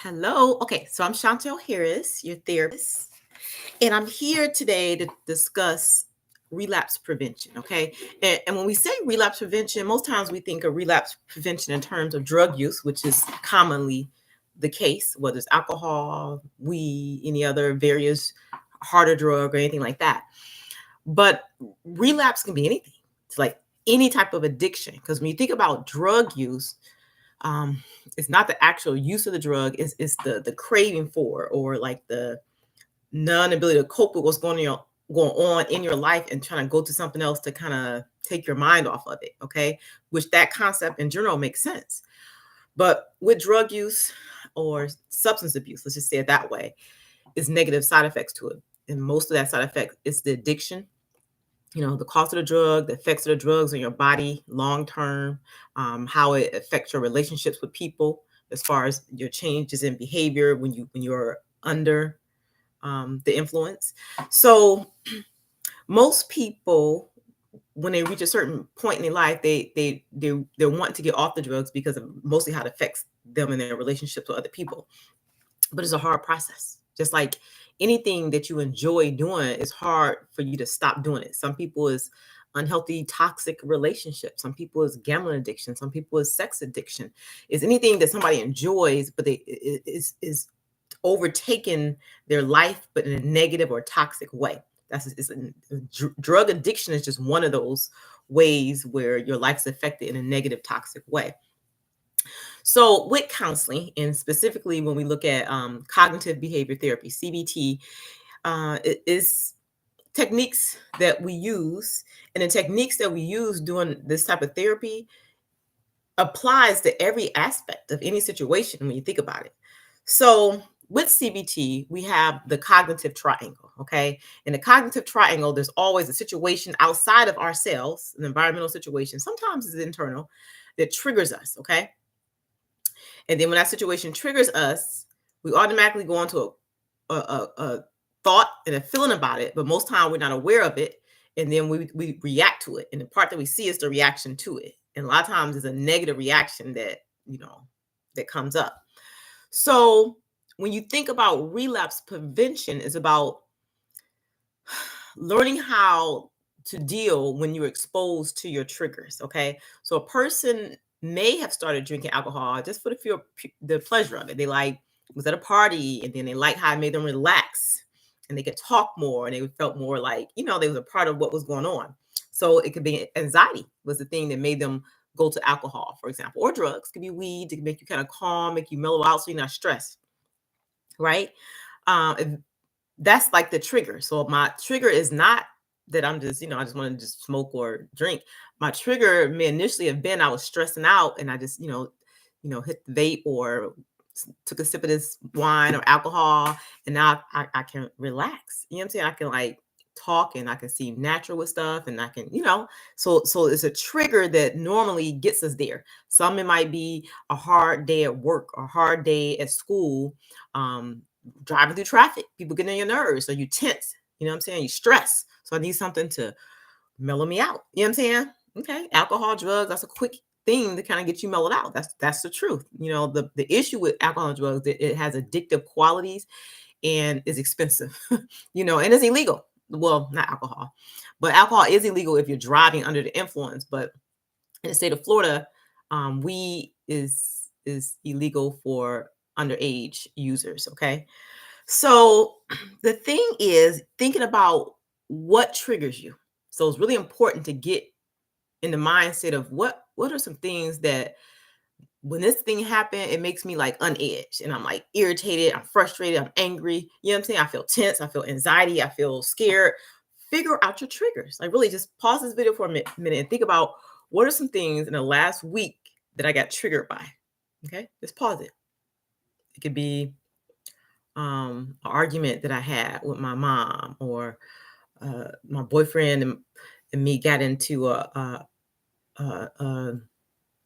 Hello. Okay, so I'm Chantel Harris, your therapist, and I'm here today to discuss relapse prevention. Okay, and when we say relapse prevention, most times we think of relapse prevention in terms of drug use, which is commonly the case, whether it's alcohol, weed, any other various harder drug or anything like that. But relapse can be anything. It's like any type of addiction, because when you think about drug use, um, it's not the actual use of the drug, it's the craving for, or like the non-ability to cope with what's going on in your life, and trying to go to something else to kind of take your mind off of it. Okay, which that concept in general makes sense. But with drug use or substance abuse, let's just say it that way, is negative side effects to it. And most of that side effect is the addiction, the cost of the drug, the effects of the drugs on your body long term, how it affects your relationships with people, as far as your changes in behavior when you're under the influence. So most people, when they reach a certain point in their life, they want to get off the drugs because of mostly how it affects them in their relationships with other people. But it's a hard process. Just like anything that you enjoy doing, it's hard for you to stop doing it. Some people is unhealthy, toxic relationships. Some people is gambling addiction. Some people is sex addiction. It's anything that somebody enjoys, but is overtaken their life, but in a negative or toxic way. Drug addiction is just one of those ways where your life's affected in a negative, toxic way. So, with counseling, and specifically when we look at cognitive behavior therapy, CBT, it is techniques that we use, and the techniques that we use doing this type of therapy applies to every aspect of any situation when you think about it. So, with CBT, we have the cognitive triangle, okay? In the cognitive triangle, there's always a situation outside of ourselves, an environmental situation, sometimes it's internal, that triggers us, okay? And then when that situation triggers us, we automatically go into a thought and a feeling about it, but most time we're not aware of it. And then we react to it. And the part that we see is the reaction to it. And a lot of times it's a negative reaction that comes up. So when you think about relapse prevention, is about learning how to deal when you're exposed to your triggers. Okay. So a person may have started drinking alcohol just for the pleasure of it. They was at a party, and then they like how it made them relax, and they could talk more, and they felt more like, they was a part of what was going on. So it could be anxiety was the thing that made them go to alcohol, for example, or drugs. It could be weed to make you kind of calm, make you mellow out so you're not stressed. Right. If that's like the trigger. So my trigger is not that I'm just, I just want to just smoke or drink. My trigger may initially have been I was stressing out, and I just, hit the vape or took a sip of this wine or alcohol, and now I can relax. You know what I'm saying? I can like talk, and I can seem natural with stuff, and I can, so it's a trigger that normally gets us there. Some, it might be a hard day at work, or a hard day at school, driving through traffic, people getting on your nerves, or you tense, you know what I'm saying? You stress. So I need something to mellow me out. You know what I'm saying? Okay. Alcohol, drugs, that's a quick thing to kind of get you mellowed out. That's the truth. The issue with alcohol and drugs, it has addictive qualities and is expensive, and it's illegal. Well, not alcohol, but alcohol is illegal if you're driving under the influence. But in the state of Florida, weed is illegal for underage users. Okay. So the thing is thinking about what triggers you. So it's really important to get in the mindset of what are some things that when this thing happened, it makes me like unedged, and I'm like irritated, I'm frustrated, I'm angry. You know what I'm saying? I feel tense, I feel anxiety, I feel scared. Figure out your triggers. Like, really just pause this video for a minute and think about what are some things in the last week that I got triggered by. Okay, just pause it. It could be an argument that I had with my mom, or my boyfriend and me got into a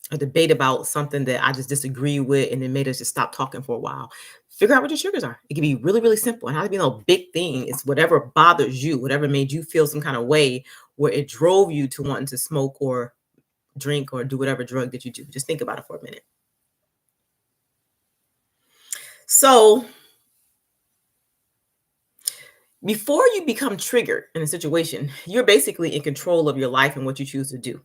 a debate about something that I just disagree with, and it made us just stop talking for a while. Figure out what your triggers are. It can be really, really simple, and not to be no big thing. It's whatever bothers you, whatever made you feel some kind of way, where it drove you to wanting to smoke or drink or do whatever drug that you do. Just think about it for a minute. So before you become triggered in a situation, you're basically in control of your life and what you choose to do.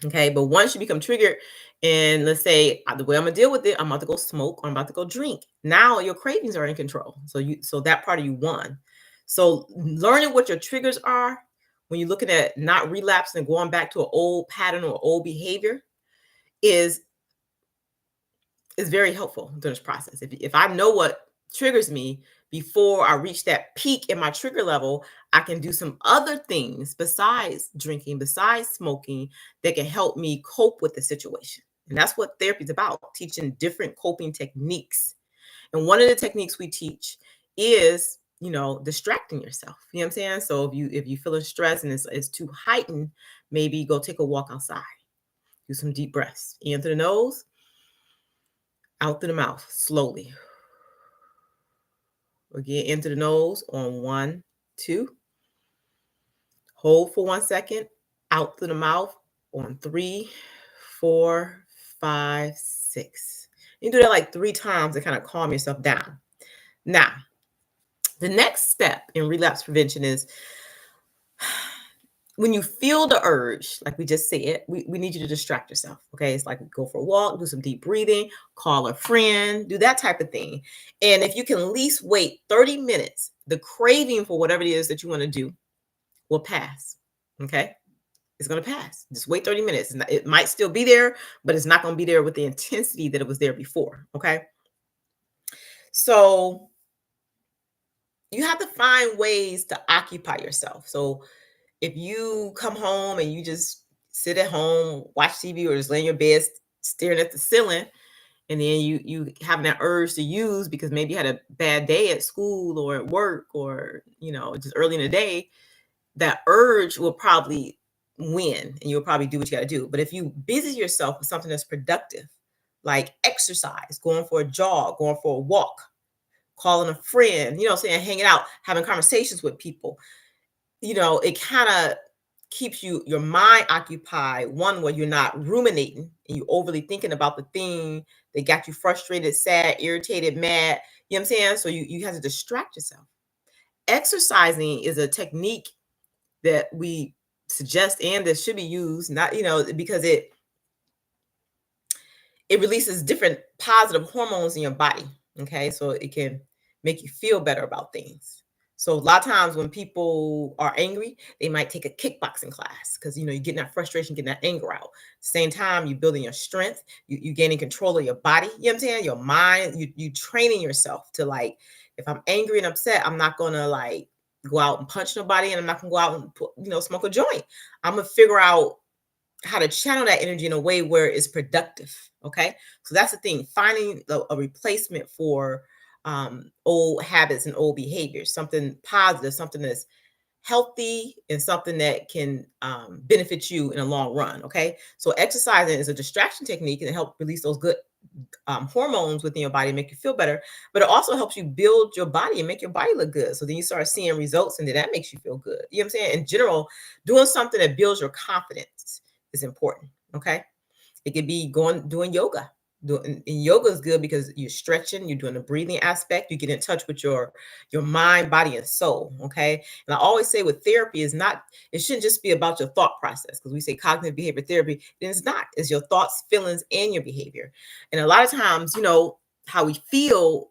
Okay. But once you become triggered, and let's say the way I'm gonna deal with it, I'm about to go smoke or I'm about to go drink. Now your cravings are in control. So that part of you won. So learning what your triggers are when you're looking at not relapsing and going back to an old pattern or old behavior is is very helpful during this process. If I know what triggers me before I reach that peak in my trigger level, I can do some other things besides drinking, besides smoking, that can help me cope with the situation. And that's what therapy is about, teaching different coping techniques. And one of the techniques we teach is, distracting yourself. You know what I'm saying? So if you feeling stressed and it's too heightened, maybe go take a walk outside, do some deep breaths, in through the nose, out through the mouth, slowly. Again, into the nose on 1, 2. Hold for 1 second. Out through the mouth on 3, 4, 5, 6. You do that like 3 times to kind of calm yourself down. Now, the next step in relapse prevention is when you feel the urge, like we just said, we need you to distract yourself. Okay. It's like go for a walk, do some deep breathing, call a friend, do that type of thing. And if you can at least wait 30 minutes, the craving for whatever it is that you want to do will pass. Okay. It's going to pass. Just wait 30 minutes. It might still be there, but it's not going to be there with the intensity that it was there before. Okay. So you have to find ways to occupy yourself. So if you come home and you just sit at home, watch TV, or just lay in your bed staring at the ceiling, and then you have that urge to use because maybe you had a bad day at school or at work or just early in the day, that urge will probably win and you'll probably do what you got to do. But if you busy yourself with something that's productive, like exercise, going for a jog, going for a walk, calling a friend, saying hanging out, having conversations with people, it kind of keeps your mind occupied. One, where you're not ruminating and you overly thinking about the thing that got you frustrated, sad, irritated, mad. You know what I'm saying? So you have to distract yourself. Exercising is a technique that we suggest and that should be used, not, because it releases different positive hormones in your body. Okay. So it can make you feel better about things. So a lot of times when people are angry, they might take a kickboxing class because you're getting that frustration, getting that anger out. Same time, you're building your strength, you gaining control of your body, you know what I'm saying? Your mind, you training yourself to, like, if I'm angry and upset, I'm not gonna like go out and punch nobody, and I'm not gonna go out and smoke a joint. I'm gonna figure out how to channel that energy in a way where it's productive. Okay. So that's the thing, finding a replacement for old habits and old behaviors, something positive, something that's healthy, and something that can benefit you in the long run. Okay. So exercising is a distraction technique and it helps release those good hormones within your body, make you feel better, but it also helps you build your body and make your body look good. So then you start seeing results and then that makes you feel good. You know what I'm saying? In general, doing something that builds your confidence is important. Okay. It could be doing yoga. And yoga is good because you're stretching, you're doing the breathing aspect, you get in touch with your mind, body, and soul. Okay. And I always say with therapy is not, it shouldn't just be about your thought process, because we say cognitive behavior therapy, then it's not. It's your thoughts, feelings, and your behavior. And a lot of times, how we feel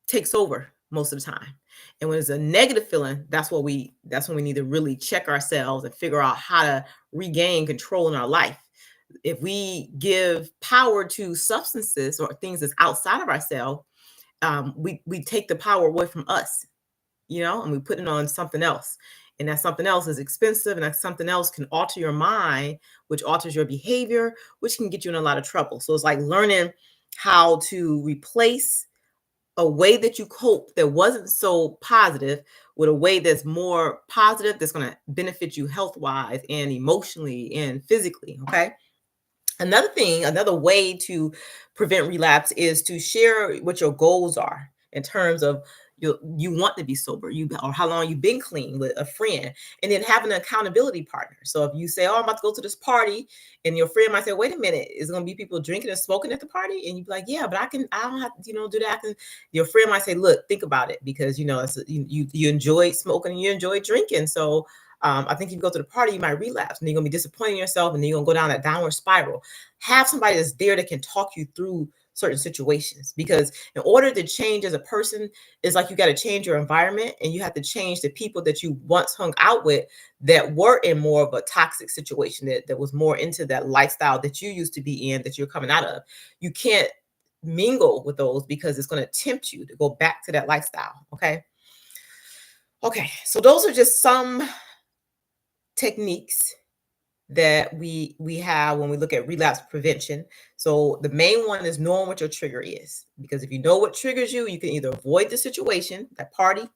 takes over most of the time. And when it's a negative feeling, that's when we need to really check ourselves and figure out how to regain control in our life. If we give power to substances or things that's outside of ourselves, we take the power away from us, and we put it on something else. And that something else is expensive, and that something else can alter your mind, which alters your behavior, which can get you in a lot of trouble. So it's like learning how to replace a way that you cope that wasn't so positive with a way that's more positive, that's going to benefit you health wise and emotionally and physically. Okay. Another way to prevent relapse is to share what your goals are in terms of, you want to be sober, or how long you've been clean with a friend, and then having an accountability partner. So if you say, "Oh, I'm about to go to this party," and your friend might say, "Wait a minute, is going to be people drinking and smoking at the party?" And you be like, "Yeah, but I don't have to, do that." Your friend might say, "Look, think about it, because you enjoy smoking and you enjoy drinking, so." I think if you go to the party, you might relapse, and you're gonna be disappointed in yourself, and then you're gonna go down that downward spiral. Have somebody that's there that can talk you through certain situations, because in order to change as a person, it's like you got to change your environment, and you have to change the people that you once hung out with that were in more of a toxic situation, that was more into that lifestyle that you used to be in, that you're coming out of. You can't mingle with those, because it's going to tempt you to go back to that lifestyle. Okay, so those are just some techniques that we have when we look at relapse prevention. So the main one is knowing what your trigger is, because if you know what triggers you, you can either avoid the situation, that party,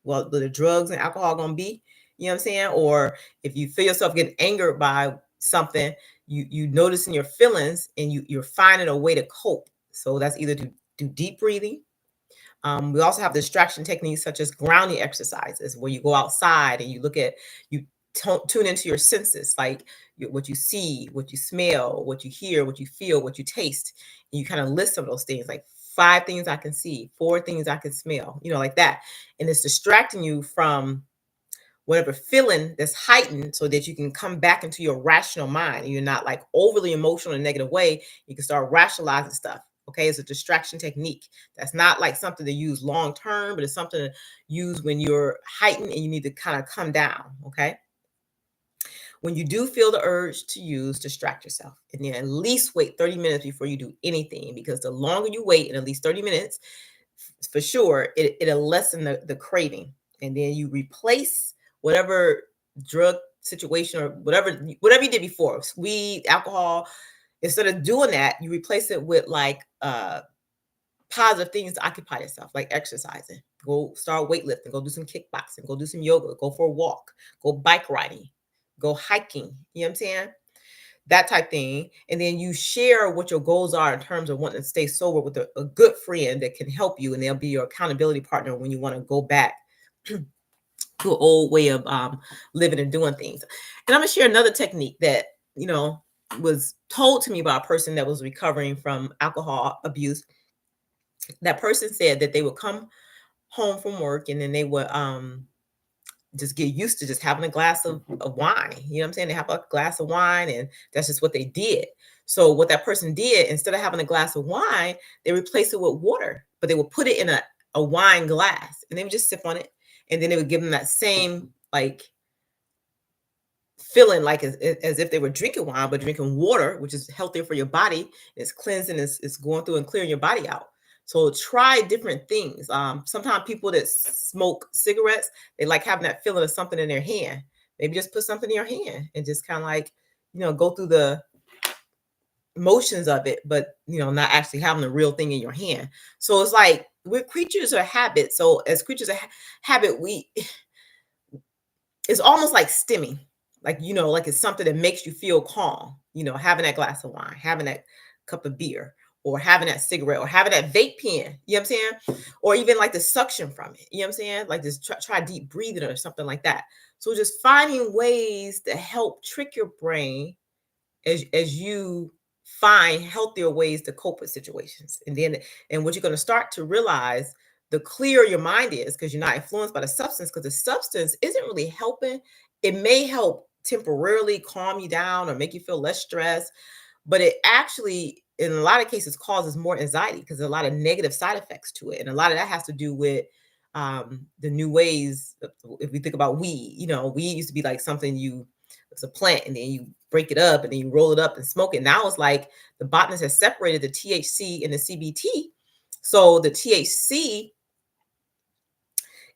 well, the drugs and alcohol are going to be, you know what I'm saying? Or if you feel yourself getting angered by something, you notice in your feelings, and you're finding a way to cope. So that's either to do deep breathing. We also have distraction techniques such as grounding exercises, where you go outside and you tune into your senses, like what you see, what you smell, what you hear, what you feel, what you taste. And you kind of list some of those things, like 5 things I can see, 4 things I can smell, like that. And it's distracting you from whatever feeling that's heightened, so that you can come back into your rational mind, and you're not like overly emotional in a negative way. You can start rationalizing stuff. Okay, it's a distraction technique. That's not like something to use long term, but it's something to use when you're heightened and you need to kind of come down. Okay, when you do feel the urge to use, distract yourself, and then at least wait 30 minutes before you do anything, because the longer you wait, in at least 30 minutes, for sure, it'll lessen the craving. And then you replace whatever drug situation, or whatever you did before, weed, alcohol. Instead of doing that, you replace it with like positive things to occupy yourself, like exercising. Go start weightlifting, go do some kickboxing, go do some yoga, go for a walk, go bike riding, go hiking. You know what I'm saying? That type thing. And then you share what your goals are in terms of wanting to stay sober with a good friend that can help you, and they'll be your accountability partner when you want to go back to an old way of living and doing things. And I'm gonna share another technique that was told to me by a person that was recovering from alcohol abuse. That person said that they would come home from work, and then they would just get used to just having a glass of wine. You know what I'm saying? They have a glass of wine, and that's just what they did. So what that person did, instead of having a glass of wine, they replaced it with water, but they would put it in a wine glass, and they would just sip on it. And then they would give them that same like feeling, like as if they were drinking wine, but drinking water, which is healthier for your body. It's cleansing, it's going through and clearing your body out. So try different things. Sometimes people that smoke cigarettes, they like having that feeling of something in their hand. Maybe just put something in your hand and just kind of like, go through the motions of it, but not actually having the real thing in your hand. So it's like we're creatures of habit. So as creatures of habit, it's almost like stimming, like like it's something that makes you feel calm, having that glass of wine, having that cup of beer, or having that cigarette, or having that vape pen, you know what I'm saying? Or even like the suction from it, you know what I'm saying? Like just try deep breathing or something like that. So just finding ways to help trick your brain as you find healthier ways to cope with situations. And what you're going to start to realize, the clearer your mind is, because you're not influenced by the substance, because the substance isn't really helping. It may help temporarily calm you down or make you feel less stressed, but it actually, in a lot of cases, causes more anxiety, because there's a lot of negative side effects to it. And a lot of that has to do with the new ways. If we think about weed, weed used to be like something it's a plant, and then you break it up, and then you roll it up and smoke it. Now it's like the botanist has separated the THC and the CBT. So the THC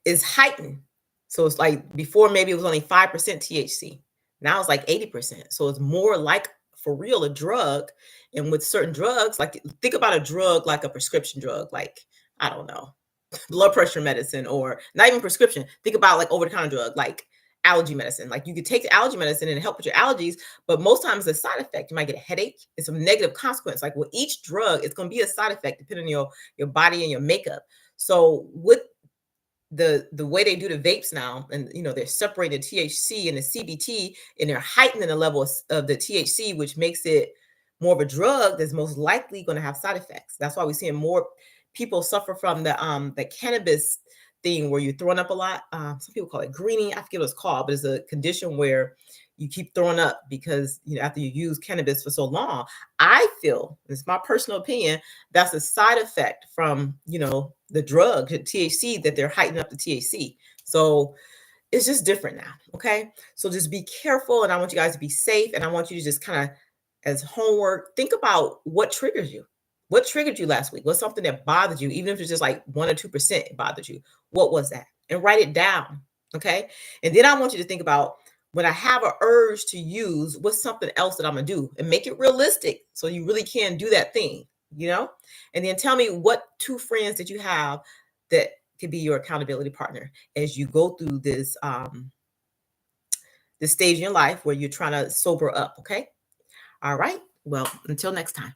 is heightened. So it's like before, maybe it was only 5% THC. Now it's like 80%. So it's more like, for real, a drug. And with certain drugs, like think about a drug like a prescription drug, like, I don't know, blood pressure medicine, or not even prescription. Think about like over-the-counter drug, like allergy medicine. Like you could take the allergy medicine and help with your allergies, but most times it's a side effect. You might get a headache. It's a negative consequence. Like with each drug, it's going to be a side effect depending on your body and your makeup. So with the way they do the vapes now, and they're separating THC and the CBT, and they're heightening the level of the THC, which makes it more of a drug that's most likely going to have side effects. That's why we're seeing more people suffer from the cannabis thing, where you're throwing up a lot. Some people call it greening. I forget what it's called, but it's a condition where you keep throwing up because after you use cannabis for so long. I feel, it's my personal opinion, that's a side effect from the drug, the THC, that they're heightening up the THC. So it's just different now. Okay, so just be careful, and I want you guys to be safe, and I want you to just kind of, as homework, think about what triggers you. What triggered you last week? What's something that bothered you, even if it's just like 1 or 2% it bothered you? What was that? And write it down. Okay, and then I want you to think about, when I have an urge to use, what's something else that I'm gonna do, and make it realistic so you really can do that thing, and then tell me what 2 friends that you have that could be your accountability partner as you go through this stage in your life where you're trying to sober up. Okay, all right, well, until next time.